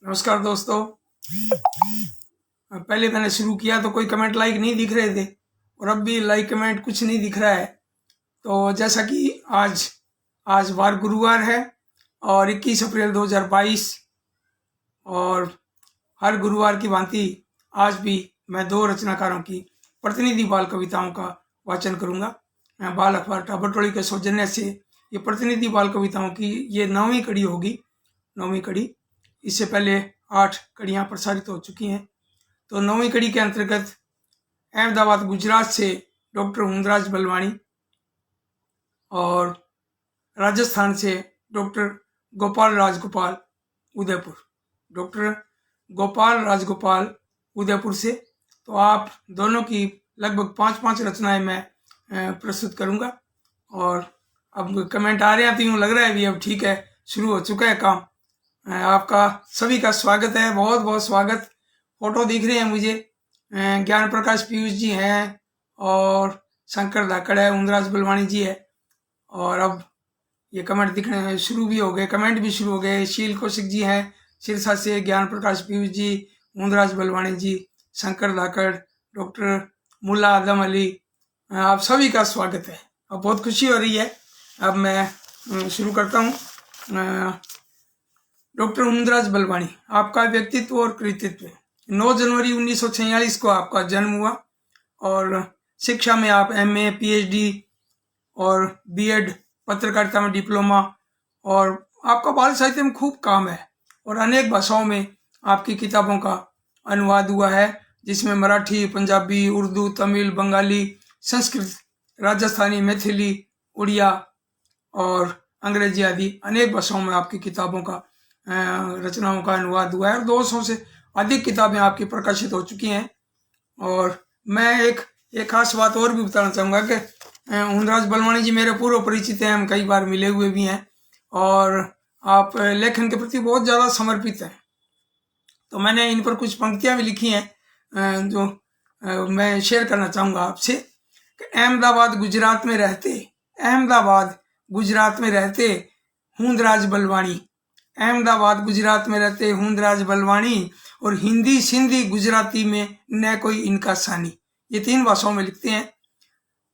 नमस्कार दोस्तों। पहले मैंने शुरू किया तो कोई कमेंट लाइक नहीं दिख रहे थे और अब भी लाइक कमेंट कुछ नहीं दिख रहा है। तो जैसा कि आज वार गुरुवार है और 21 अप्रैल 2022 और हर गुरुवार की भांति आज भी मैं दो रचनाकारों की प्रतिनिधि बाल कविताओं का वाचन करूंगा। बाल अखबार टाबरटोली के सौजन्य से ये प्रतिनिधि बाल कविताओं की ये 9वीं कड़ी होगी। 9वीं कड़ी, इससे पहले 8 कड़ियाँ प्रसारित हो चुकी हैं। तो 9वीं कड़ी के अंतर्गत अहमदाबाद गुजरात से डॉक्टर हुंदराज बलवाणी और राजस्थान से डॉक्टर गोपाल राजगोपाल उदयपुर, डॉक्टर गोपाल राजगोपाल उदयपुर से। तो आप दोनों की लगभग 5-5 रचनाएं मैं प्रस्तुत करूंगा। और अब कमेंट आ रहे हैं तो यूँ लग रहा है भी अब ठीक है, शुरू हो चुका है काम। आपका सभी का स्वागत है, बहुत बहुत स्वागत। फोटो दिख रहे हैं मुझे, ज्ञान प्रकाश पीयूष जी हैं और शंकर धाकड़ है, हुंदराज बलवाणी जी है। और अब ये कमेंट दिखने शुरू भी हो गए, कमेंट भी शुरू हो गए। शील कौशिक जी हैं सिरसा से, ज्ञान प्रकाश पीयूष जी, हुंदराज बलवाणी जी, शंकर धाकड़, डॉक्टर मुल्ला आदम अली, आप सभी का स्वागत है। अब बहुत खुशी हो रही है। अब मैं शुरू करता हूँ। डॉक्टर हुंदराज बलवाणी, आपका व्यक्तित्व और कृतित्व। 9 जनवरी 1946 को आपका जन्म हुआ और शिक्षा में आप MA, PhD और B.Ed, पत्रकारिता में डिप्लोमा, और आपका बाल साहित्य में खूब काम है और अनेक भाषाओं में आपकी किताबों का अनुवाद हुआ है, जिसमें मराठी, पंजाबी, उर्दू, तमिल, बंगाली, संस्कृत, राजस्थानी, मैथिली, उड़िया और अंग्रेजी आदि अनेक भाषाओं में आपकी किताबों का रचनाओं का अनुवाद हुआ है और 200 से अधिक किताबें आपकी प्रकाशित हो चुकी हैं। और मैं एक खास बात और भी बताना चाहूँगा कि हुंदराज बलवाणी जी मेरे पूर्व परिचित हैं, हम कई बार मिले हुए भी हैं और आप लेखन के प्रति बहुत ज़्यादा समर्पित हैं। तो मैंने इन पर कुछ पंक्तियाँ भी लिखी हैं जो मैं शेयर करना चाहूँगा आपसे। अहमदाबाद गुजरात में रहते हुंदराज बलवाणी, अहमदाबाद गुजरात में रहते हुंदराज बलवाणी, और हिंदी, सिंधी, गुजराती में न कोई इनका सानी। ये 3 भाषाओं में लिखते हैं,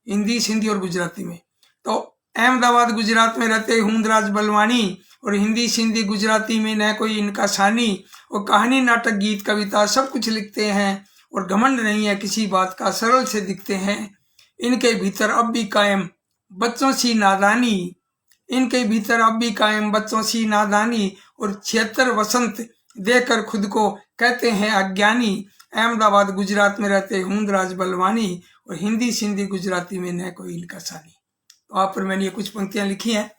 हिंदी, सिंधी और गुजराती में। तो अहमदाबाद गुजरात में रहते हुंदराज बलवाणी और हिंदी, सिंधी, गुजराती में न कोई इनका सानी, और कहानी, नाटक, गीत, कविता सब कुछ लिखते हैं और घमंड नहीं है किसी बात का, सरल से दिखते हैं। इनके भीतर अब भी कायम बच्चों सी नादानी, इनके भीतर अब भी कायम बच्चों सी नादानी, और 76 वसंत देकर खुद को कहते हैं अज्ञानी। अहमदाबाद गुजरात में रहते हुंदराज बलवाणी और हिंदी, सिंधी, गुजराती में न कोई इनका सानी। तो आप पर मैंने ये कुछ पंक्तियां लिखी हैं,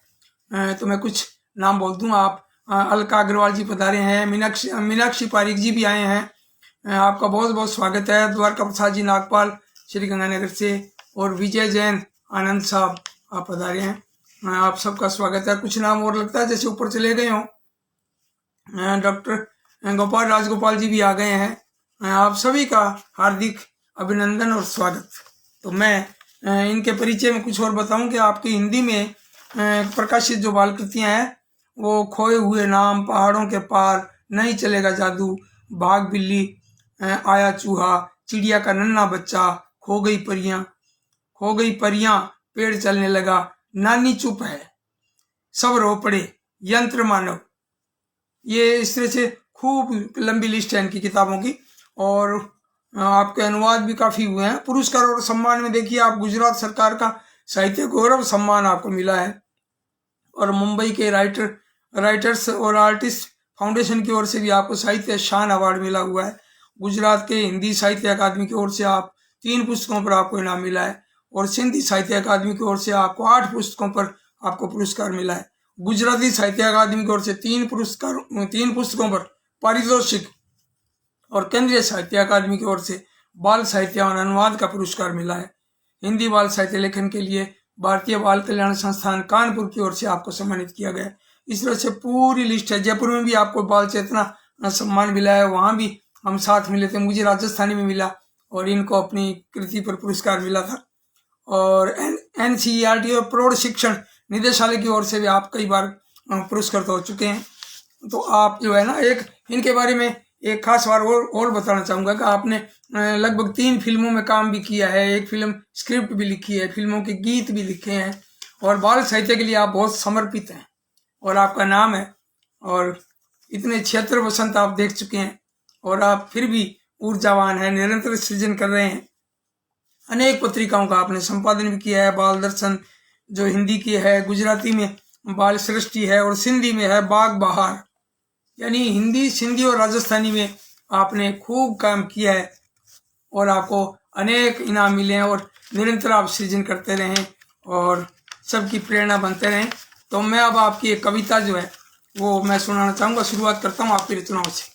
तो मैं कुछ नाम बोल दूं। आप अलका अग्रवाल जी पधारे हैं, मीनाक्षी पारिक जी भी आए हैं, आपका बहुत बहुत स्वागत है। द्वारका प्रसाद जी नागपाल श्री गंगानगर से, और विजय जैन आनंद साहब आप पधारे हैं, आप सबका स्वागत है। कुछ नाम और लगता है जैसे ऊपर चले गए हों। डॉक्टर गोपाल राजगोपाल जी भी आ गए हैं, आप सभी का हार्दिक अभिनंदन और स्वागत। तो मैं इनके परिचय में कुछ और बताऊं कि आपकी हिंदी में प्रकाशित जो बाल कृतियाँ हैं वो खोए हुए नाम, पहाड़ों के पार, नहीं चलेगा जादू, भाग बिल्ली, आया चूहा, चिड़िया का नन्हा बच्चा, खो गई परियां, पेड़ चलने लगा, नानी चुप है, सब रो पड़े, यंत्र मानव। ये इस तरह से खूब लंबी लिस्ट है इनकी किताबों की, और आपके अनुवाद भी काफी हुए हैं। पुरस्कार और सम्मान में देखिए, आप गुजरात सरकार का साहित्य गौरव सम्मान आपको मिला है, और मुंबई के राइटर्स और आर्टिस्ट फाउंडेशन की ओर से भी आपको साहित्य शान अवार्ड मिला हुआ है। गुजरात के हिंदी साहित्य अकादमी की ओर से आप 3 पुस्तकों पर आपको इनाम मिला है, और सिंधी साहित्य अकादमी की ओर से आपको 8 पुस्तकों पर आपको पुरस्कार मिला है। गुजराती साहित्य अकादमी की ओर से 3 पुस्तकों पर पारितोषिक, और केंद्रीय साहित्य अकादमी की ओर से बाल साहित्य और अनुवाद का पुरस्कार मिला है। हिंदी बाल साहित्य लेखन के लिए भारतीय बाल कल्याण संस्थान कानपुर की ओर से आपको सम्मानित किया गया। इस तरह से पूरी लिस्ट है। जयपुर में भी आपको बाल चेतना सम्मान मिला है, वहां भी हम साथ मिले थे, मुझे राजस्थानी में मिला और इनको अपनी कृति पर पुरस्कार मिला था। और NCERT और प्रौढ़ शिक्षण निदेशालय की ओर से भी आप कई बार पुरस्कृत हो चुके हैं। तो आप जो है ना, एक इनके बारे में एक खास बार और बताना चाहूँगा कि आपने लगभग 3 फिल्मों में काम भी किया है, एक फिल्म स्क्रिप्ट भी लिखी है, फिल्मों के गीत भी लिखे हैं, और बाल साहित्य के लिए आप बहुत समर्पित हैं और आपका नाम है। और इतने 76 वसंत आप देख चुके हैं और आप फिर भी ऊर्जावान हैं, निरंतर सृजन कर रहे हैं। अनेक पत्रिकाओं का आपने संपादन भी किया है, बाल दर्शन जो हिंदी की है, गुजराती में बाल सृष्टि है और सिंधी में है बाग बहार। यानी हिंदी, सिंधी और राजस्थानी में आपने खूब काम किया है और आपको अनेक इनाम मिले हैं और निरंतर आप सृजन करते रहें और सबकी प्रेरणा बनते रहें। तो मैं अब आपकी एक कविता जो है वो मैं सुनाना चाहूँगा। शुरुआत करता हूँ आपकी रचनाओं से।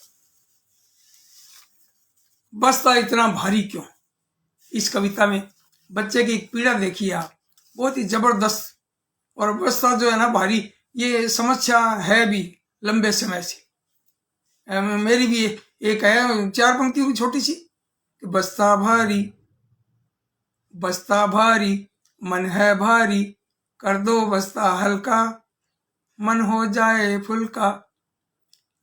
बस्ता इतना भारी क्यों। इस कविता में बच्चे की एक पीड़ा देखिए आप, बहुत ही जबरदस्त। और बस्ता जो है ना भारी, ये समस्या है भी लंबे समय से। मेरी भी एक है 4 पंक्तियों की छोटी सी। बस्ता भारी, बस्ता भारी, मन है भारी, कर दो बस्ता हल्का, मन हो जाए फुल्का।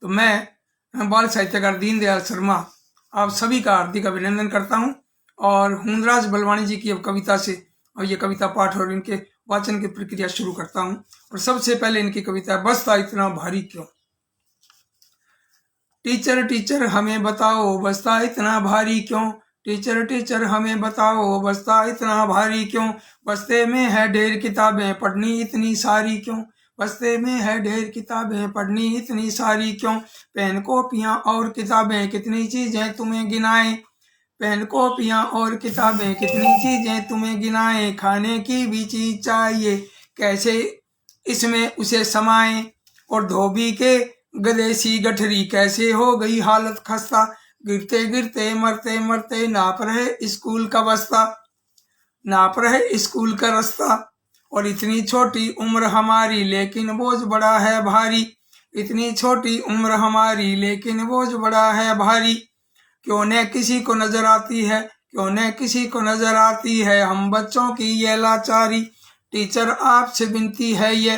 तो मैं बाल साहित्यकार दीनदयाल शर्मा आप सभी का हार्दिक अभिनंदन करता हूं और हुंदराज बलवानी जी की अब कविता से और ये कविता पाठ और इनके वाचन की प्रक्रिया शुरू करता हूं। और सबसे पहले इनकी कविता है बस्ता इतना भारी क्यों। टीचर टीचर हमें बताओ बस्ता इतना भारी क्यों। टीचर टीचर हमें बताओ बस्ता इतना भारी क्यों। बस्ते में है ढेर किताबें पढ़नी इतनी सारी क्यों। बस्ते में है ढेर किताबें पढ़नी इतनी सारी क्यों। पेन कॉपियाँ और किताबें कितनी चीजें तुम्हें गिनाए। पेन कॉपियाँ और किताबें कितनी चीजें तुम्हें गिनाए। खाने की भी चीज चाहिए कैसे इसमें उसे समाए। और धोबी के गधे सी गठरी कैसे हो गई हालत खस्ता। गिरते गिरते मरते मरते नाप रहे स्कूल का बस्ता, नाप रहे स्कूल का रास्ता। और इतनी छोटी उम्र हमारी लेकिन बोझ बड़ा है भारी। इतनी छोटी उम्र हमारी लेकिन बोझ बड़ा है भारी। क्यों न किसी को नजर आती है, क्यों न किसी को नजर आती है हम बच्चों की ये लाचारी। टीचर आपसे विनती है ये,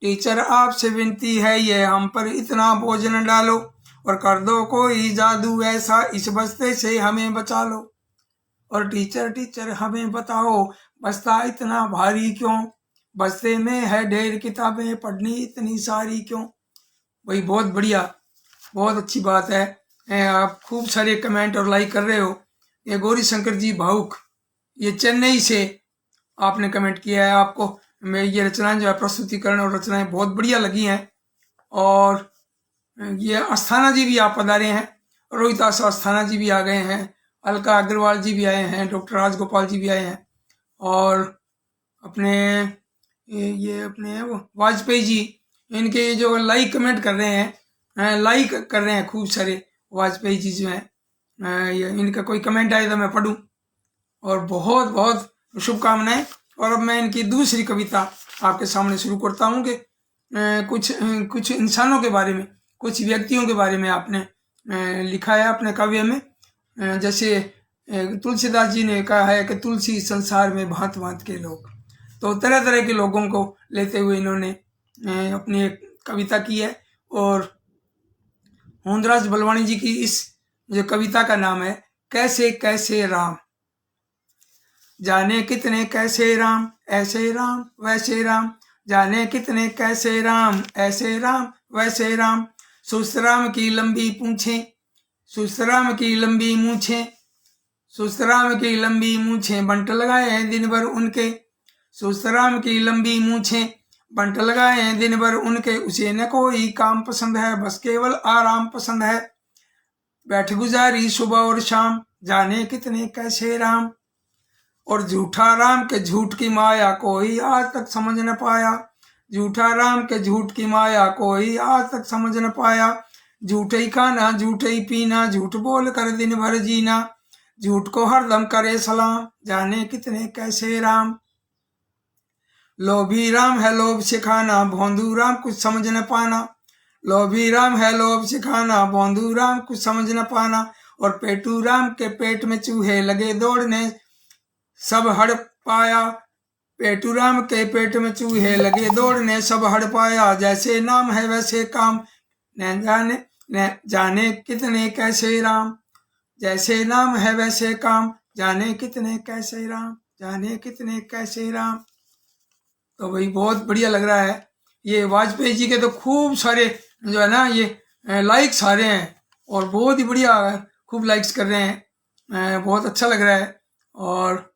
टीचर आपसे विनती है ये, हम पर इतना बोझ न डालो और कर दो कोई जादू ऐसा इस बस्ते से हमें बचा लो। और टीचर टीचर हमें बताओ बस्ता इतना भारी क्यों। बस्ते में है ढेर किताबें पढ़नी इतनी सारी क्यों। वही बहुत बढ़िया, बहुत अच्छी बात है। आप खूब सारे कमेंट और लाइक कर रहे हो। ये गौरी शंकर जी भावुक, ये चेन्नई से आपने कमेंट किया है। आपको मैं ये रचनाएं जो है प्रस्तुतिकरण और रचनाएं बहुत बढ़िया लगी हैं। और ये अस्थाना जी भी आप पधारे हैं, रोहित अस्थाना जी भी आ गए हैं, अलका अग्रवाल जी भी आए हैं, डॉक्टर राजगोपाल जी भी आए हैं। और अपने ये अपने वाजपेयी जी, इनके जो लाइक कमेंट कर रहे हैं, लाइक कर रहे हैं खूब सारे वाजपेयी जी जो हैं। इनका कोई कमेंट आए तो मैं पढ़ूं। और बहुत बहुत शुभकामनाएं। और अब मैं इनकी दूसरी कविता आपके सामने शुरू करता हूँ कि कुछ इंसानों के बारे में, कुछ व्यक्तियों के बारे में आपने लिखा है अपने काव्य में। जैसे तुलसीदास जी ने कहा है कि तुलसी संसार में भांत भांत के लोग। तो तरह तरह के लोगों को लेते हुए इन्होंने अपनी एक कविता की है। और हुंदराज बलवानी जी की इस जो कविता का नाम है कैसे कैसे राम। जाने कितने कैसे राम, ऐसे राम वैसे राम। जाने कितने कैसे राम, ऐसे राम वैसे राम। सुस्त राम की लंबी पूंछें, सुस्त राम की लंबी मूछें, सुस्त राम की लंबी मूछें बंट लगाए हैं दिन भर उनके। सुस्त राम की लंबी मूछें बंट लगाए हैं दिन भर उनके। उसे न कोई काम पसंद है बस केवल आराम पसंद है। बैठ गुजारी सुबह और शाम, जाने कितने कैसे राम। और झूठा राम के झूठ की माया कोई आज तक समझ न पाया। झूठा राम के झूठ की माया कोई आज तक समझ न पाया। झूठे ही खाना झूठे ही पीना, झूठ बोल कर दिन भर जीना। झूठ को हरदम करे सलाम, जाने कितने कैसे राम। लोभी राम है लोभ सिखाना, भोंदू राम कुछ समझ न पाना। लोभी राम है लोभ सिखाना, भोंदू राम कुछ समझ न पाना। और पेटू राम के पेट में चूहे लगे दौड़ने सब हड़ पाया। पेटू राम के पेट में चूहे लगे दौड़ने सब हड़ पाया। जैसे नाम है वैसे काम, न जाने कितने कैसे राम, जैसे नाम है वैसे काम, जाने कितने कैसे राम, जाने कितने कैसे राम। तो भाई बहुत बढ़िया लग रहा है। ये वाजपेयी जी के तो खूब सारे जो है ना ये लाइक्स आ रहे हैं और बहुत ही बढ़िया खूब लाइक्स कर रहे हैं। बहुत अच्छा लग रहा है। और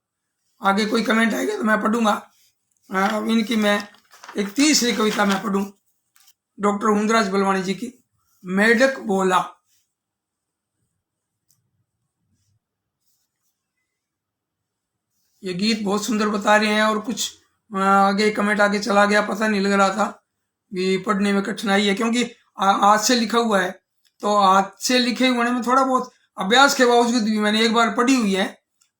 आगे कोई कमेंट आएगा तो मैं पढ़ूंगा। अब इनकी मैं एक तीसरी कविता मैं पढ़ूं, डॉक्टर हुंदराज बलवानी जी की, मेढक बोला। ये गीत बहुत सुंदर बता रहे हैं और कुछ आगे कमेंट आगे चला गया, पता नहीं लग रहा था कि पढ़ने में कठिनाई है, क्योंकि हाथ से लिखा हुआ है। तो हाथ से लिखे होने में थोड़ा बहुत अभ्यास के बावजूद भी, मैंने एक बार पढ़ी हुई है,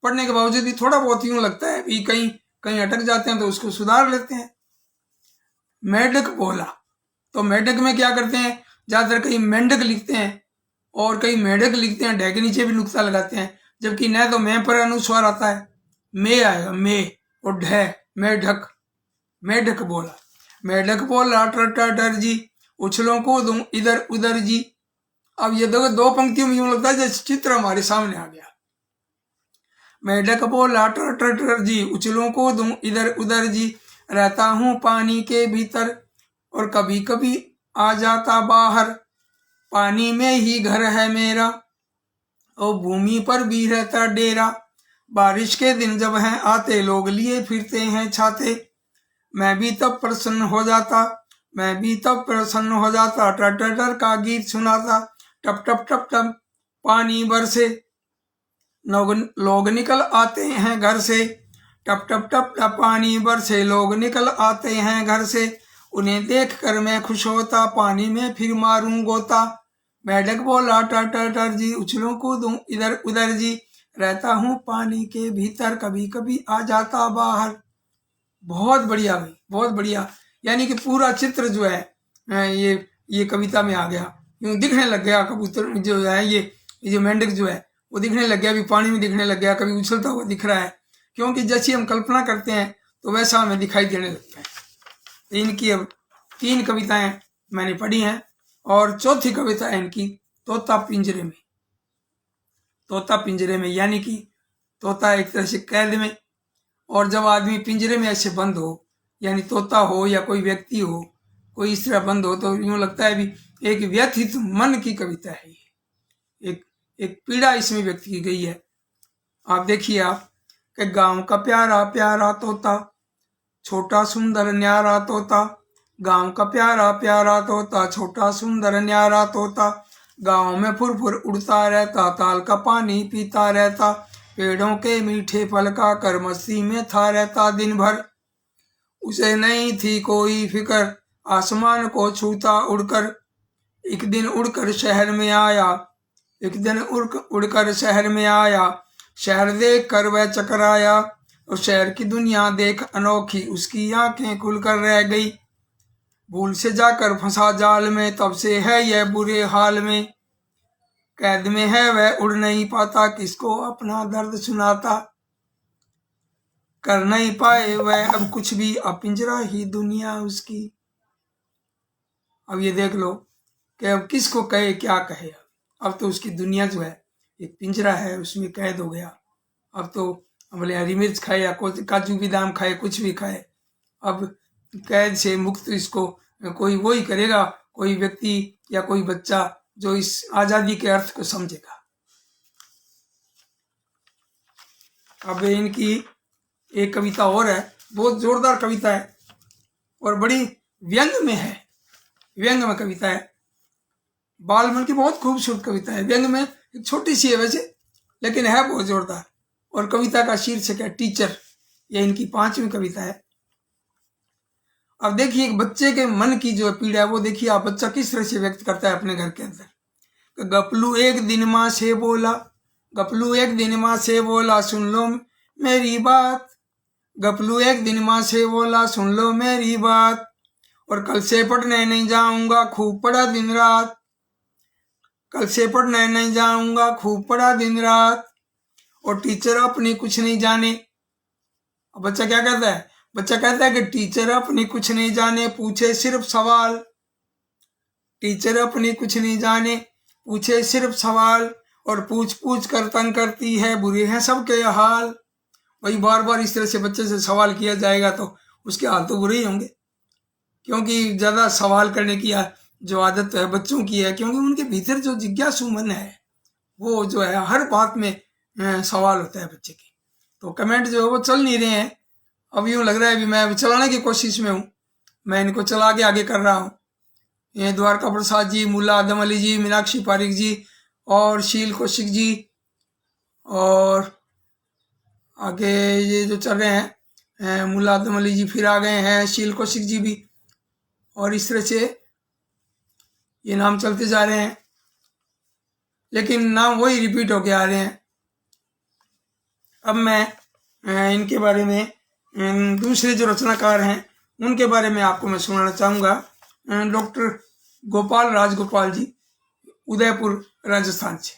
पढ़ने के बावजूद भी थोड़ा बहुत यूं लगता है कि कहीं कहीं अटक जाते हैं तो उसको सुधार लेते हैं। मेढक बोला, तो मेढक में क्या करते हैं, ज्यादातर कहीं मेंढक लिखते हैं और कहीं मेढक लिखते हैं, ढे के नीचे भी नुक्ता लगाते हैं, जबकि न तो मैं पर अनुस्वार आता है, मे आएगा मे, और ढे मेढक। मेढक बोला, मेढक बोला टर जी, उछलों को दूं इधर उधर जी। अब ये दो पंक्तियों में यूं लगता है जैसे चित्र हमारे सामने आ गया। मेढक बोला टर जी, उछलों को दूं इधर उधर जी, रहता हूं पानी के भीतर और कभी कभी आ जाता बाहर, पानी में ही घर है मेरा और भूमि पर भी रहता डेरा। बारिश के दिन जब हैं आते लोग लिए फिरते हैं छाते, मैं भी तब प्रसन्न हो जाता, मैं भी तब प्रसन्न हो जाता, टर टर टर का गीत सुनाता, टप टप टप टप पानी बरसे, लोग निकल आते हैं घर से, टप टप टप टप पानी बरसे, लोग निकल आते हैं घर से, उन्हें देख कर मैं खुश होता, पानी में फिर मारूं गोता। मेढक बोला टर टर टर जी, उछलों को दूं इधर उधर जी, रहता हूं पानी के भीतर कभी कभी आ जाता बाहर। बहुत बढ़िया भाई, बहुत बढ़िया। यानी कि पूरा चित्र जो है ये कविता में आ गया, यूं दिखने लग गया कबूतर जो है, ये जो मेंढक जो है वो दिखने लग गया, अभी पानी में दिखने लग गया, कभी उछलता हुआ दिख रहा है, क्योंकि जैसी हम कल्पना करते हैं तो वैसा हमें दिखाई देने लगता है। इनकी अब 3 कविताएं मैंने पढ़ी हैं और चौथी कविता है इनकी तोता पिंजरे में। तोता पिंजरे में यानी कि तोता एक तरह से कैद में, और जब आदमी पिंजरे में ऐसे बंद हो, यानी तोता हो या कोई व्यक्ति हो, कोई इस तरह बंद हो, तो यूं लगता है भी एक व्यथित मन की कविता है ये, एक पीड़ा इसमें व्यक्त की गई है। आप देखिए आप कि गांव का प्यारा प्यारा तोता, छोटा सुंदर न्यारा तोता, गांव का प्यारा प्यारा तोता, छोटा सुंदर न्यारा तोता, गांव में फुर फुर उड़ता रहता, ताल का पानी पीता रहता, पेड़ों के मीठे फल का कर मस्ती में था रहता दिन भर, उसे नहीं थी कोई फिक्र आसमान को छूता उड़कर, एक दिन उड़कर शहर में आया, एक दिन उड़कर शहर में आया, शहर देख कर वह चकराया, और शहर की दुनिया देख अनोखी उसकी आंखें खुलकर रह गई, भूल से जाकर फंसा जाल में तब से है यह बुरे हाल में, कैद में है वह उड़ नहीं पाता किसको अपना दर्द सुनाता, कर नहीं पाए वह अब कुछ भी, अब पिंजरा ही दुनिया उसकी। अब ये देख लो कि अब किसको कहे क्या कहे, अब तो उसकी दुनिया जो है एक पिंजरा है, उसमें कैद हो गया। अब तो बोले हरी मिर्च खाए या काजू बादाम खाए, कुछ भी खाए, अब कैद से मुक्त इसको कोई वो ही करेगा, कोई व्यक्ति या कोई बच्चा जो इस आजादी के अर्थ को समझेगा। अब इनकी एक कविता और है, बहुत जोरदार कविता है और बड़ी व्यंग में है, व्यंग में कविता है, बालमन की बहुत खूबसूरत कविता है, व्यंग में एक छोटी सी है वैसे, लेकिन है बहुत जोरदार। और कविता का शीर्षक है टीचर, यह इनकी 5वीं कविता है। अब देखिए एक बच्चे के मन की जो पीड़ा है वो देखिए आप, बच्चा किस तरह से व्यक्त करता है अपने घर के अंदर। गपलू एक दिन माँ से बोला, गपलू एक दिन माँ से बोला सुन लो मेरी बात, गपलू एक दिन माँ से बोला सुन लो मेरी बात, और कल से पढ़ने नहीं जाऊंगा खूब पढ़ा दिन रात, कल से पढ़ने नहीं जाऊंगा खूब पढ़ा दिन रात, और टीचर अपनी कुछ नहीं जाने। अब बच्चा क्या कहता है, बच्चा कहता है कि टीचर अपनी कुछ नहीं जाने, पूछे सिर्फ सवाल, टीचर अपनी कुछ नहीं जाने, पूछे सिर्फ सवाल, और पूछ पूछ कर तंग करती है, बुरे हैं सबके हाल। वही बार बार इस तरह से बच्चे से सवाल किया जाएगा तो उसके हाल तो बुरे ही होंगे, क्योंकि ज़्यादा सवाल करने की जो आदत है बच्चों की है, क्योंकि उनके भीतर जो जिज्ञासु मन है वो जो है हर बात में सवाल होता है बच्चे के। तो कमेंट जो है वो चल नहीं रहे हैं। अब यूँ लग रहा है अभी मैं अभी चलाने की कोशिश में हूँ, मैं इनको चला के आगे कर रहा हूँ। ये द्वारका प्रसाद जी, मुल्ला आदम अली जी, मीनाक्षी पारिक जी और शील कौशिक जी, और आगे ये जो चल रहे हैं मुल्ला आदम अली जी फिर आ गए हैं, शील कौशिक जी भी, और इस तरह से ये नाम चलते जा रहे हैं, लेकिन नाम वही रिपीट होके आ रहे हैं। अब मैं इनके बारे में दूसरे जो रचनाकार हैं उनके बारे में आपको मैं सुनाना चाहूँगा। डॉक्टर गोपाल राजगोपाल जी, उदयपुर राजस्थान से।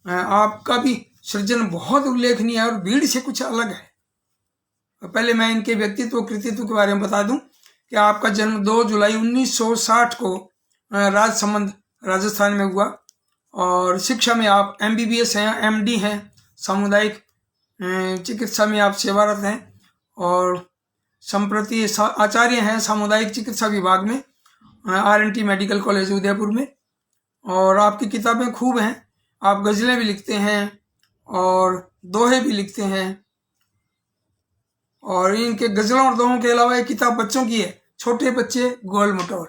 आपका भी सृजन बहुत उल्लेखनीय है और भीड़ से कुछ अलग है। पहले मैं इनके व्यक्तित्व कृतित्व के बारे में बता दूं कि आपका जन्म 2 जुलाई 1960 को राजसमंद राजस्थान में हुआ, और शिक्षा में आप MBBS हैं, MD हैं, सामुदायिक चिकित्सा में आप सेवारत हैं, और संप्रति आचार्य हैं सामुदायिक चिकित्सा विभाग में RNT मेडिकल कॉलेज उदयपुर में। और आपकी किताबें खूब हैं, आप गज़लें भी लिखते हैं और दोहे भी लिखते हैं, और इनके गज़लों और दोहों के अलावा एक किताब बच्चों की है, छोटे बच्चे गोल मटोल।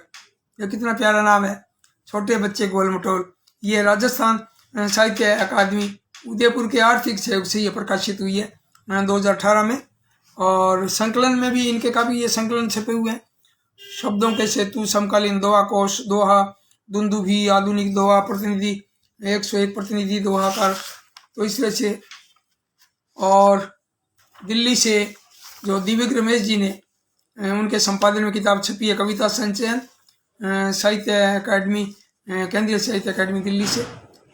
ये कितना प्यारा नाम है, छोटे बच्चे गोल मटोल। ये राजस्थान साहित्य अकादमी उदयपुर के आर्थिक सहयोग से ये प्रकाशित हुई है 2018 में, और संकलन में भी इनके काफ़ी ये संकलन छपे हुए हैं। शब्दों के सेतु, समकालीन दोहा कोश, दोहा, दुंदुभी, आधुनिक दोहा, प्रतिनिधि 101 प्रतिनिधि दोहाकार, तो इस तरह से। और दिल्ली से जो दिव्य रमेश जी ने उनके संपादन में किताब छपी है, कविता संचयन, साहित्य अकादमी, केंद्रीय साहित्य अकादमी दिल्ली से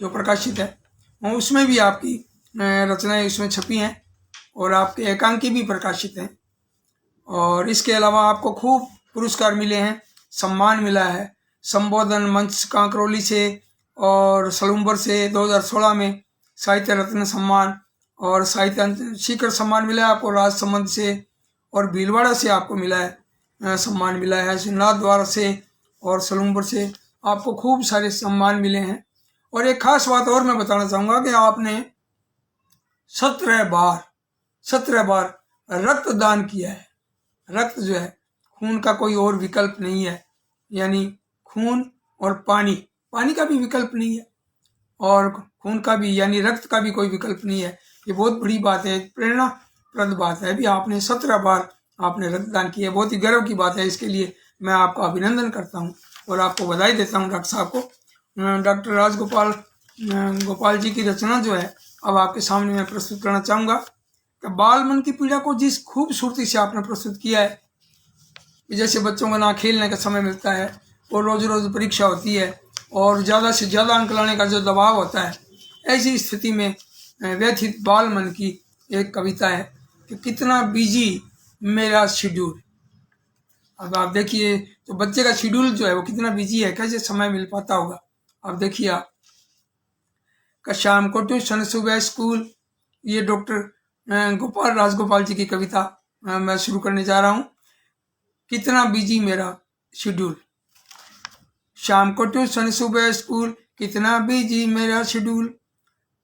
जो प्रकाशित है, उसमें भी आपकी रचनाएं उसमें छपी हैं, और आपके एकांकी भी प्रकाशित हैं। और इसके अलावा आपको खूब पुरस्कार मिले हैं, सम्मान मिला है, संबोधन मंच कांकरोली से और सलूम्बर से 2016 में साहित्य रत्न सम्मान और साहित्य शिखर सम्मान मिला है आपको राजसमंद से, और भीलवाड़ा से आपको मिला है सम्मान मिला है, नाथद्वारा से और सलूम्बर से आपको खूब सारे सम्मान मिले हैं। और एक खास बात और मैं बताना चाहूँगा कि आपने 17 बार रक्तदान किया है। रक्त जो है खून का कोई और विकल्प नहीं है, यानी खून और पानी का भी विकल्प नहीं है, और खून का भी यानी रक्त का भी कोई विकल्प नहीं है। ये बहुत बड़ी बात है, प्रेरणाप्रद बात है। अभी आपने 17 बार आपने रक्तदान किया है, बहुत ही गर्व की बात है। इसके लिए मैं आपका अभिनंदन करता हूँ और आपको बधाई देता हूँ डॉक्टर साहब को। डॉक्टर राजगोपाल जी की रचना जो है अब आपके सामने मैं प्रस्तुत करना चाहूँगा कि बाल मन की पीड़ा को जिस खूबसूरती से आपने प्रस्तुत किया है, जैसे बच्चों को ना खेलने का समय मिलता है और रोज रोज परीक्षा होती है और ज़्यादा से ज़्यादा अंक लाने का जो दबाव होता है, ऐसी स्थिति में व्यथित बाल मन की एक कविता है कि कितना बिजी मेरा शेड्यूल। अब आप देखिए तो बच्चे का शेड्यूल जो है वो कितना बिजी है, कैसे समय मिल पाता होगा। अब देखिए आप का शाम को ट्यूशन, सुबह स्कूल। ये डॉक्टर गोपाल राजगोपाल जी की कविता मैं शुरू करने जा रहा हूँ। कितना बिजी मेरा शेड्यूल, शाम को ट्यूशन, सुबह स्कूल, कितना बिजी मेरा शेड्यूल।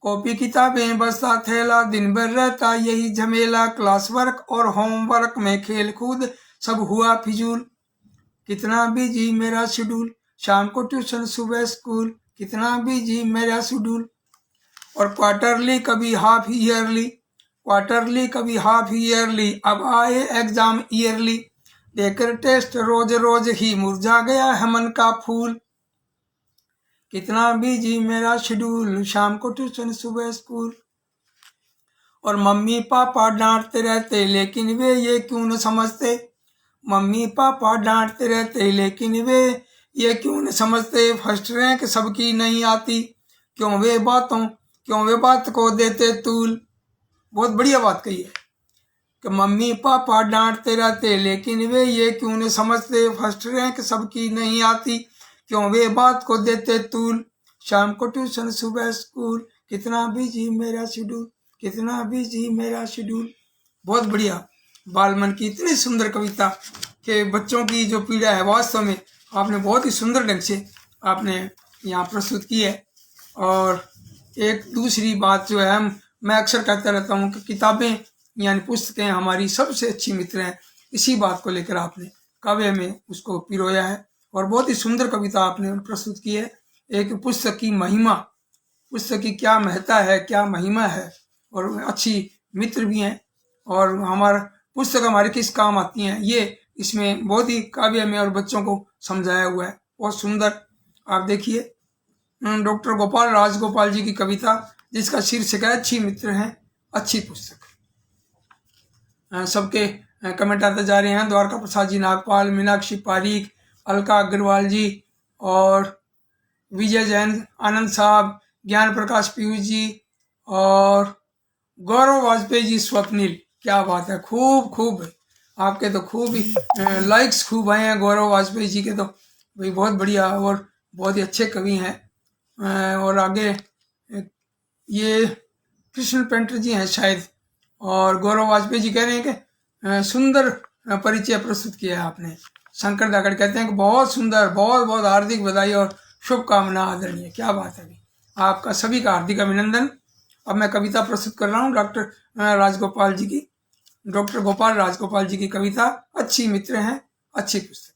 कॉपी किताबें बस्ता थैला, दिन भर रहता यही झमेला। क्लास वर्क और होमवर्क में खेल कूद सब हुआ फिजूल। कितना बिजी मेरा शेड्यूल, शाम को ट्यूशन, सुबह स्कूल, कितना बिजी मेरा शेड्यूल। और क्वार्टरली कभी हाफ ईयरली, क्वार्टरली कभी हाफ ईयरली, अब आए एग्जाम ईयरली। देकर टेस्ट रोज रोज ही मुरझा गया है मन का फूल। कितना बिजी मेरा शेड्यूल, शाम को ट्यूशन, सुबह स्कूल। और मम्मी पापा डांटते रहते लेकिन वे ये क्यों न समझते। मम्मी पापा डांटते रहते लेकिन वे ये क्यों न समझते। फर्स्ट रैंक सबकी नहीं आती, क्यों वे बात को देते तूल। बहुत बढ़िया बात कही है कि मम्मी पापा डांटते रहते लेकिन वे ये क्यों न समझते। फर्स्ट रैंक सबकी नहीं आती, क्यों वे बात को देते तूल, शाम को ट्यूशन सुबह स्कूल, कितना बिजी मेरा शेड्यूल, कितना बिजी मेरा शेड्यूल। बहुत बढ़िया बालमन की इतनी सुंदर कविता कि बच्चों की जो पीड़ा है वास्तव में आपने बहुत ही सुंदर ढंग से आपने यहाँ प्रस्तुत की है। और एक दूसरी बात जो है, मैं अक्सर कहता रहता हूँ कि किताबें यानी पुस्तकें हमारी सबसे अच्छी मित्र हैं। इसी बात को लेकर आपने काव्य में उसको पिरोया है और बहुत ही सुंदर कविता आपने प्रस्तुत की है। एक पुस्तक की महिमा, पुस्तक की क्या महत्ता है, क्या महिमा है, और अच्छी मित्र भी हैं और हमारा पुस्तक हमारे किस काम आती हैं, ये इसमें बहुत ही काव्य में और बच्चों को समझाया हुआ है। बहुत सुंदर। आप देखिए डॉक्टर गोपाल राजगोपाल जी की कविता जिसका शीर्षक है अच्छी मित्र हैं अच्छी पुस्तक। सबके कमेंट आते जा रहे हैं। द्वारका प्रसाद जी नागपाल, मीनाक्षी पारीक, अलका अग्रवाल जी और विजय जैन, आनंद साहब, ज्ञान प्रकाश पीयूष जी और गौरव वाजपेयी जी, स्वप्निल। क्या बात है, खूब खूब आपके तो खूब ही लाइक्स खूब आए हैं गौरव वाजपेयी जी के, तो भाई बहुत बढ़िया और बहुत ही अच्छे कवि हैं। और आगे ये कृष्ण पेंटर जी हैं शायद, और गौरव वाजपेयी जी कह रहे हैं कि सुंदर परिचय प्रस्तुत किया है आपने। शंकर दागड़ कहते हैं कि बहुत सुंदर, बहुत बहुत हार्दिक बधाई और शुभकामना आदरणीय। क्या बात है, आपका सभी का हार्दिक अभिनंदन। अब मैं कविता प्रस्तुत कर रहा हूँ डॉक्टर राजगोपाल जी की, डॉक्टर गोपाल राजगोपाल जी की कविता अच्छी मित्र हैं अच्छी पुस्तक।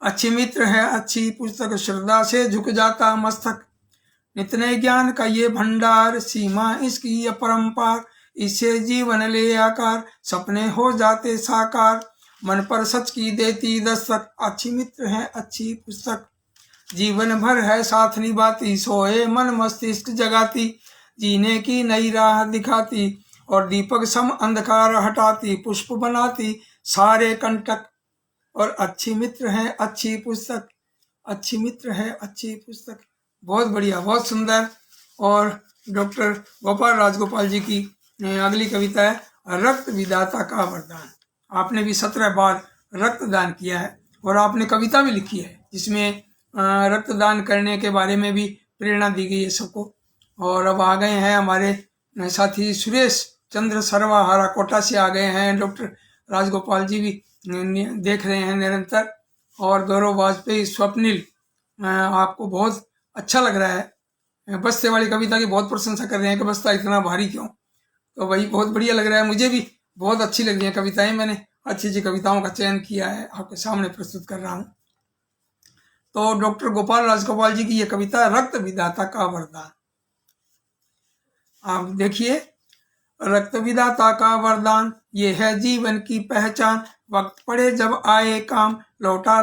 अच्छी मित्र है अच्छी पुस्तक, श्रद्धा से झुक जाता मस्तक, नित नए ज्ञान का ये भंडार, सीमा इसकी अपरंपार, इससे जीवन ले आकार, सपने हो जाते साकार, मन पर सच की देती दस्तक। अच्छी मित्र है अच्छी पुस्तक, जीवन भर है साथ निभाती, सोए मन मस्तिष्क जगाती, जीने की नई राह दिखाती, और दीपक सम अंधकार हटाती, पुष्प बनाती सारे कंटक। और अच्छी मित्र है अच्छी पुस्तक, अच्छी मित्र है अच्छी पुस्तक। बहुत बढ़िया, बहुत सुंदर। और डॉक्टर गोपाल राजगोपाल जी की अगली कविता है रक्त विदाता का वरदान। आपने भी 17 बार रक्तदान किया है और आपने कविता भी लिखी है जिसमें रक्तदान करने के बारे में भी प्रेरणा दी गई है सबको। और अब आ गए हैं हमारे साथी सुरेश चंद्र सर्वाहारा कोटा से आ गए हैं। डॉक्टर राजगोपाल जी भी देख रहे हैं निरंतर। और गौरव वाजपेयी, स्वप्निल, आपको बहुत अच्छा लग रहा है। बस्ते वाली कविता की बहुत प्रशंसा कर रहे हैं कि बस्ता इतना भारी क्यों, तो वही बहुत बढ़िया लग रहा है। मुझे भी बहुत अच्छी लग रही है कविताएं, मैंने अच्छी अच्छी कविताओं का चयन किया है, आपके सामने प्रस्तुत कर रहा हूँ। तो डॉक्टर गोपाल राजगोपाल जी की यह कविता रक्त विदाता का वरदान। आप देखिए, रक्त विदाता का वरदान ये है जीवन की पहचान, वक्त पड़े जब आए काम, लौटा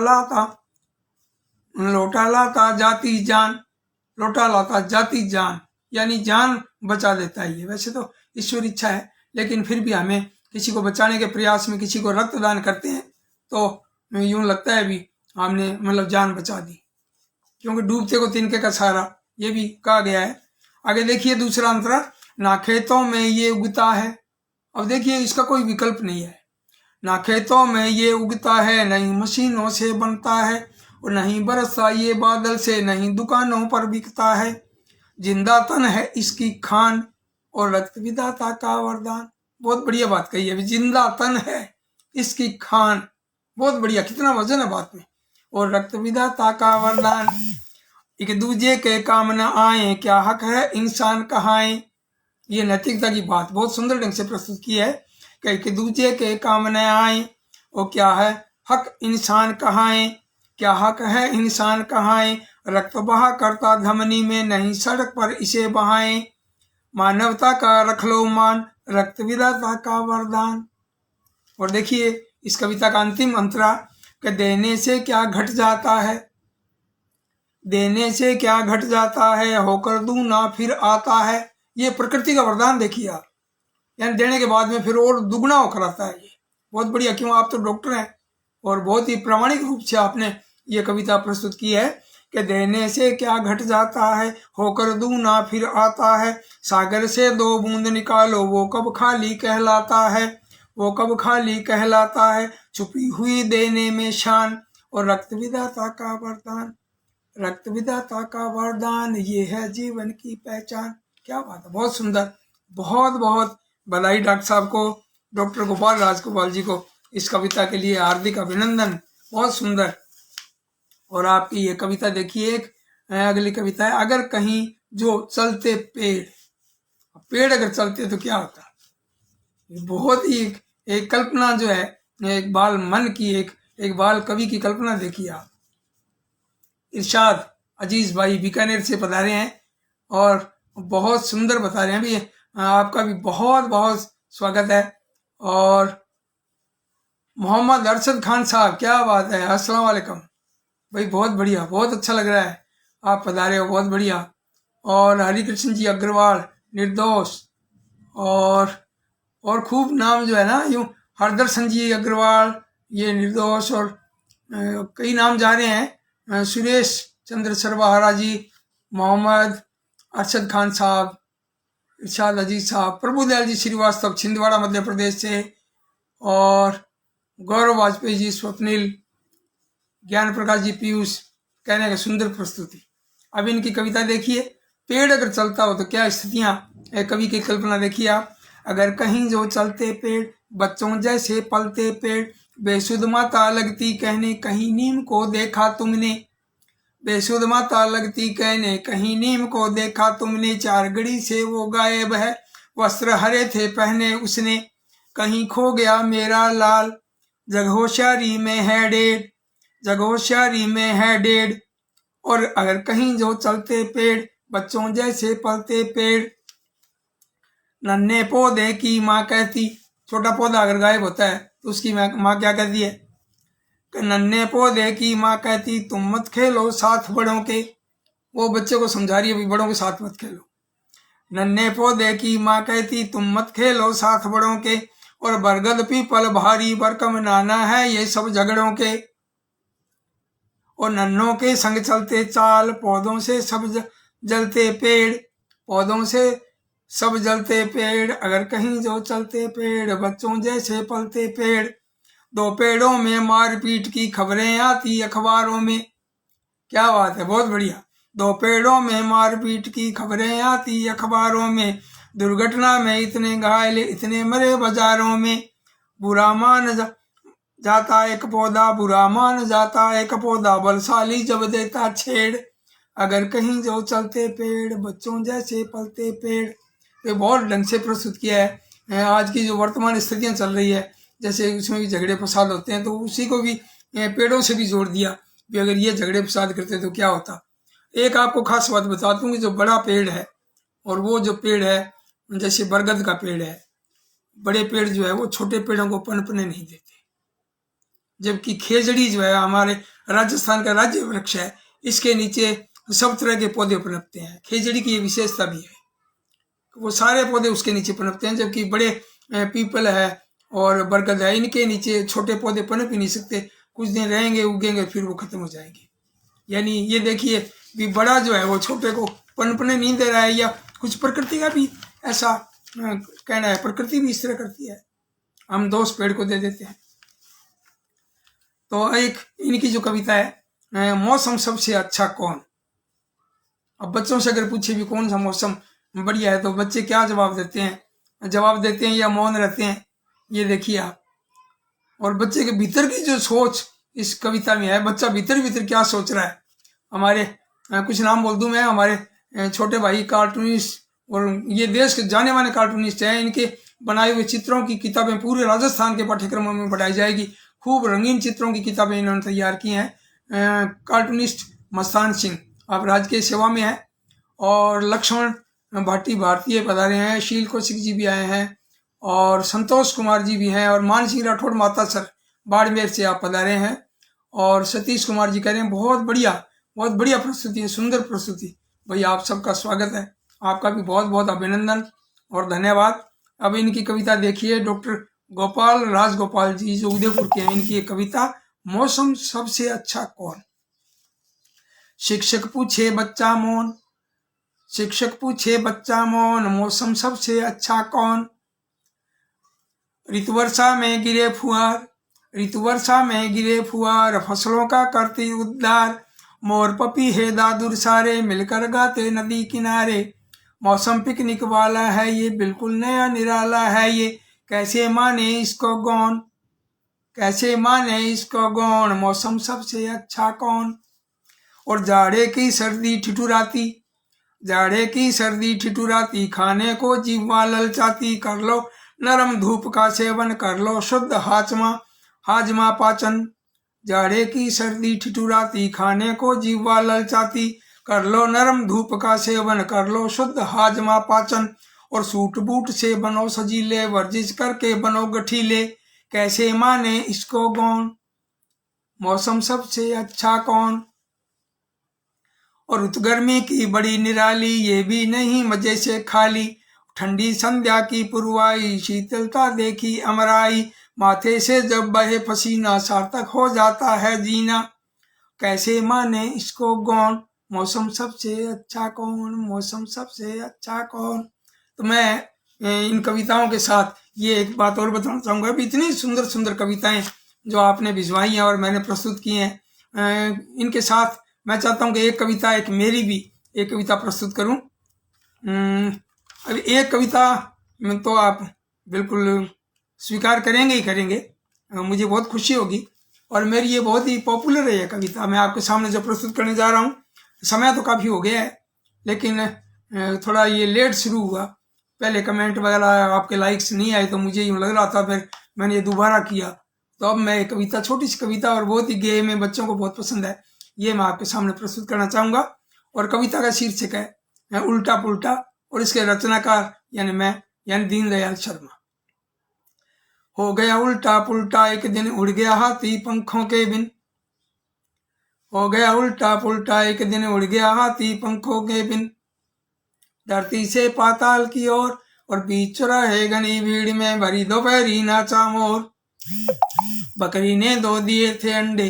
लाता जाती जान, लौटा लाता जाती जान, यानी जान बचा देता है ये। वैसे तो ईश्वर इच्छा है, लेकिन फिर भी हमें किसी को बचाने के प्रयास में किसी को रक्तदान करते हैं तो यूं लगता है भी हमने मतलब जान बचा दी, क्योंकि डूबते को तिनके का सहारा, ये भी कहा गया है। आगे देखिए दूसरा अंतरा, ना खेतों में ये उगता है। अब देखिए इसका कोई विकल्प नहीं है। ना खेतों में ये उगता है, नहीं मशीनों से बनता है, और नहीं बरसा ये बादल से, नहीं दुकानों पर बिकता है। जिंदा तन है इसकी खान, और रक्त विदाता का वरदान। बहुत बढ़िया बात कही है, जिंदा तन है इसकी खान। बहुत बढ़िया, कितना वजन है बात में। और रक्त विदाता का वरदान, एक दूजे के काम न आए, क्या हक है इंसान कहाए। ये नैतिकता की बात बहुत सुंदर ढंग से प्रस्तुत की है कि एक दूजे के काम न आए, और क्या है हक इंसान कहाए, क्या हक है इंसान कहाए। रक्त बहा करता धमनी में, नहीं सड़क पर इसे बहाए। मानवता का रख लो मान, रक्त विदाता का वरदान। और देखिए इस कविता का अंतिम अंतरा कि देने से क्या घट जाता है, देने से क्या घट जाता है, होकर दूना फिर आता है। ये प्रकृति का वरदान देखिए आप, यानी देने के बाद में फिर और दुगना होकर आता है। ये बहुत बढ़िया, क्यों आप तो डॉक्टर हैं और बहुत ही प्रामाणिक रूप से आपने ये कविता प्रस्तुत की है कि देने से क्या घट जाता है, होकर दूना फिर आता है। सागर से 2 बूंद निकालो, वो कब खाली कहलाता है, वो कब खाली कहलाता है। छुपी हुई देने में शान, और रक्त विधाता का वरदान, रक्त विधाता का वरदान, ये है जीवन की पहचान। क्या बात है, बहुत सुंदर। बहुत बहुत बधाई डॉक्टर साहब को, डॉक्टर गोपाल राजगोपाल जी को इस कविता के लिए हार्दिक अभिनंदन। बहुत सुंदर। और आपकी ये कविता देखिए, एक अगली कविता है, अगर कहीं जो चलते पेड़, पेड़ अगर चलते तो क्या होता। बहुत ही एक कल्पना जो है, एक बाल मन की, एक बाल कवि की कल्पना देखिए आप। इरशाद अजीज भाई बीकानेर से पधारे हैं और बहुत सुंदर बता रहे हैं भी। आपका भी बहुत बहुत स्वागत है। और मोहम्मद अरशद खान साहब, क्या बात है, अस्सलाम वालेकुम भाई, बहुत बढ़िया, बहुत अच्छा लग रहा है आप पधारे हो, बहुत बढ़िया। और हरिकृष्ण जी अग्रवाल, निर्दोष, और खूब नाम जो है ना, यूँ हरदर्शन जी अग्रवाल, ये निर्दोष, और कई नाम जा रहे हैं, सुरेश चंद्र सरवाहरा जी, मोहम्मद अरशद खान साहब, इरशाद अजीज साहब, प्रभुदयाल जी श्रीवास्तव छिंदवाड़ा मध्य प्रदेश से, और गौरव वाजपेयी जी, स्वप्निल, ज्ञान प्रकाश जी पीयूष, कहने का सुंदर प्रस्तुति। अब इनकी कविता देखिए, पेड़ अगर चलता हो तो क्या स्थितियां, कवि की कल्पना देखिए आप। अगर कहीं जो चलते पेड़, बच्चों जैसे पलते पेड़, बेसुध माता लगती कहने कहीं नीम को देखा तुमने, बेसुध माता लगती कहने कहीं नीम को देखा तुमने, चार घड़ी से वो गायब है, वस्त्र हरे थे पहने उसने, कहीं खो गया मेरा लाल, जग होशियारी में है डेढ़, जग होशियारी में है डेढ़। और अगर कहीं जो चलते पेड़, बच्चों जैसे पलते पेड़, नन्हे पौधे की माँ कहती, छोटा पौधा अगर गायब होता है तो उसकी माँ क्या कहती है, नन्हे पौधे की माँ कहती तुम मत खेलो साथ बड़ों के, वो बच्चे को समझा रही है भी बड़ों के साथ मत खेलो। नन्हे पौधे की माँ कहती तुम मत खेलो साथ बड़ों के, और बरगद पीपल भारी बरकम नाना है ये सब झगड़ों के, और नन्हों के संग चलते चाल, पौधों से सब जलते पेड़, पौधों से सब जलते पेड़, अगर कहीं जो चलते पेड़, बच्चों जैसे पलते पेड़, दो पेड़ों में मारपीट की खबरें आती अखबारों में। क्या बात है, बहुत बढ़िया। दो पेड़ों में मारपीट की खबरें आती अखबारों में, दुर्घटना में इतने घायल इतने मरे बाजारों में, बुरा मान जाता एक पौधा, बुरा मान जाता एक पौधा, बलशाली जब देता छेड़, अगर कहीं जो चलते पेड़, बच्चों जैसे पलते पेड़। ये बहुत ढंग से प्रस्तुत किया है। आज की जो वर्तमान स्थितियां चल रही है, जैसे उसमें भी झगड़े फसाद होते हैं, तो उसी को भी पेड़ों से भी जोड़ दिया कि अगर ये झगड़े फसाद करते तो क्या होता। एक आपको खास बात बता दूं कि जो बड़ा पेड़ है, और वो जो पेड़ है जैसे बरगद का पेड़ है, बड़े पेड़ जो है वो छोटे पेड़ों को पनपने नहीं देते, जबकि खेजड़ी जो है हमारे राजस्थान का राज्य वृक्ष है, इसके नीचे सब तरह के पौधे पनपते हैं। खेजड़ी की ये विशेषता भी है, वो सारे पौधे उसके नीचे पनपते हैं, जबकि बड़े पीपल है और बरगद है, इनके नीचे छोटे पौधे पनप ही नहीं सकते, कुछ दिन रहेंगे उगेंगे फिर वो खत्म हो जाएंगे। यानी ये देखिए भी बड़ा जो है वो छोटे को पनपने नहीं दे रहा है, या कुछ प्रकृति का भी ऐसा कहना है, प्रकृति भी इस तरह करती है, हम दोष पेड़ को दे देते हैं। तो एक इनकी जो कविता है, मौसम सबसे अच्छा कौन। अब बच्चों से अगर पूछे भी कौन सा मौसम बढ़िया है, तो बच्चे क्या जवाब देते हैं या मौन रहते हैं, ये देखिए आप। और बच्चे के भीतर की जो सोच इस कविता में है, बच्चा भीतर क्या सोच रहा है। हमारे कुछ नाम बोल दूं मैं, हमारे छोटे भाई कार्टूनिस्ट, और ये देश के जाने माने कार्टूनिस्ट हैं, इनके बनाए हुए चित्रों की किताबें पूरे राजस्थान के पाठ्यक्रमों में पढ़ाई जाएगी। खूब रंगीन चित्रों की किताबें इन्होंने तैयार की हैं। कार्टूनिस्ट मस्तान सिंह आप राजकीय सेवा में हैं, और लक्ष्मण भाटी भारतीय पधारे हैं, शील कौशिक जी भी आए हैं, और संतोष कुमार जी भी हैं, और मान सिंह राठौड़ माता सर बाड़मेर से आप पधारे हैं, और सतीश कुमार जी कह रहे हैं बहुत बढ़िया प्रस्तुति है, सुंदर प्रस्तुति। भाई आप सबका स्वागत है, आपका भी बहुत बहुत अभिनंदन और धन्यवाद। अब इनकी कविता देखिए, डॉक्टर गोपाल राजगोपाल जी जो उदयपुर के हैं, इनकी एक कविता, मौसम सबसे अच्छा कौन। शिक्षक पूछे बच्चा मौन, शिक्षक पूछे बच्चा मौन, मौसम सबसे अच्छा कौन। ऋतु वर्षा में गिरे फुहार, ऋतु वर्षा में गिरे फुहार, फसलों का करती उद्धार। मोर पपी है दादुर सारे, मिलकर गाते नदी किनारे। मौसम पिकनिक वाला है ये, बिल्कुल नया निराला है ये। कैसे माने इसको गौन, कैसे माने इसको गौन, मौसम सबसे अच्छा कौन। और जाड़े की सर्दी ठिठुराती, जाड़े की सर्दी ठिठुराती, खाने को जीवा ललचाती। कर लो नरम धूप का सेवन, कर लो शुद्ध हाजमा पाचन। जाड़े की सर्दी ठिठुराती, खाने को जीवा ललचाती। कर लो नरम धूप का सेवन, कर लो शुद्ध हाजमा पाचन। और सूट बूट से बनो सजीले, वर्जिश करके बनो गठीले। कैसे माने इसको गौन, मौसम सबसे अच्छा कौन। और रुत गर्मी की बड़ी निराली, ये भी नहीं मजे से खाली। ठंडी संध्या की पुरवाई, शीतलता देखी अमराई। माथे से जब बहे पसीना, सार्थक हो जाता है जीना। कैसे माने इसको गौन, मौसम सबसे अच्छा कौन, मौसम सबसे अच्छा कौन। तो मैं इन कविताओं के साथ ये एक बात और बताना चाहूँगा। अभी इतनी सुंदर सुंदर कविताएं जो आपने भिजवाई हैं और मैंने प्रस्तुत की हैं, इनके साथ मैं चाहता हूँ कि एक कविता, एक मेरी भी एक कविता प्रस्तुत करूँ। अभी एक कविता में तो आप बिल्कुल स्वीकार करेंगे ही करेंगे, मुझे बहुत खुशी होगी। और मेरी ये बहुत ही पॉपुलर है ये कविता, मैं आपके सामने जो प्रस्तुत करने जा रहा हूँ। समय तो काफ़ी हो गया है, लेकिन थोड़ा ये लेट शुरू हुआ। पहले कमेंट वगैरह आपके लाइक्स नहीं आए तो मुझे यूँ लग रहा था, फिर मैंने ये दोबारा किया। तो अब मैं कविता, छोटी सी कविता और बहुत ही गेम में बच्चों को बहुत पसंद है, ये मैं आपके सामने प्रस्तुत करना चाहूँगा। और कविता का शीर्षक है उल्टा पुल्टा, और इसके रचनाकार यानी मैं, यानी दीनदयाल शर्मा। हो गया उल्टा पुल्टा एक दिन, उड़ गया हाथी पंखों के बिन। हो गया उल्टा पुल्टा एक दिन, उड़ गया हाथी पंखों के बिन। धरती से पाताल की ओर, और बीच चौराहे घनी भीड़ में भरी दोपहरी नाचा मोर। बकरी ने दो दिए थे अंडे,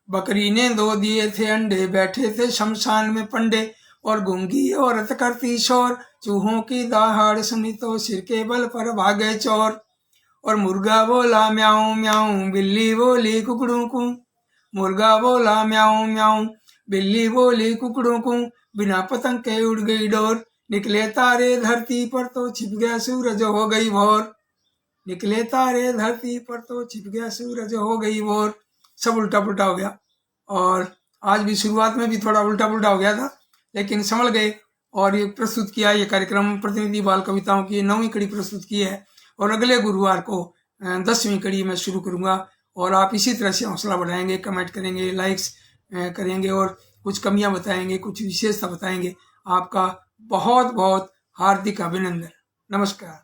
बकरी ने दो दिए थे अंडे, बैठे थे शमशान में पंडे। और गूंगी औरत करती शोर, चूहों की दहाड़ सुनी तो सिर के बल पर भागे चोर। और मुर्गा बोला म्याऊं म्याऊं, बिल्ली बोली कुकड़ू कू। मुर्गा बोला म्याऊं म्याऊं, बिल्ली बोली कुकड़ू कू। बिना पतंग के उड़ गई डोर, निकले तारे धरती पर तो छिप गया सूरज हो गई भोर। निकले तारे धरती पर तो छिप गया सूरज हो गई भोर। सब उल्टा पुल्टा हो गया, और आज भी शुरुआत में भी थोड़ा उल्टा पुल्टा हो गया था, लेकिन संभल गए। और ये प्रस्तुत किया, ये कार्यक्रम प्रतिनिधि बाल कविताओं की 9वीं कड़ी प्रस्तुत की है। और अगले गुरुवार को 10वीं कड़ी में शुरू करूँगा। और आप इसी तरह से हौसला बढ़ाएंगे, कमेंट करेंगे, लाइक्स करेंगे, और कुछ कमियां बताएंगे, कुछ विशेषता बताएंगे। आपका बहुत बहुत हार्दिक अभिनंदन। नमस्कार।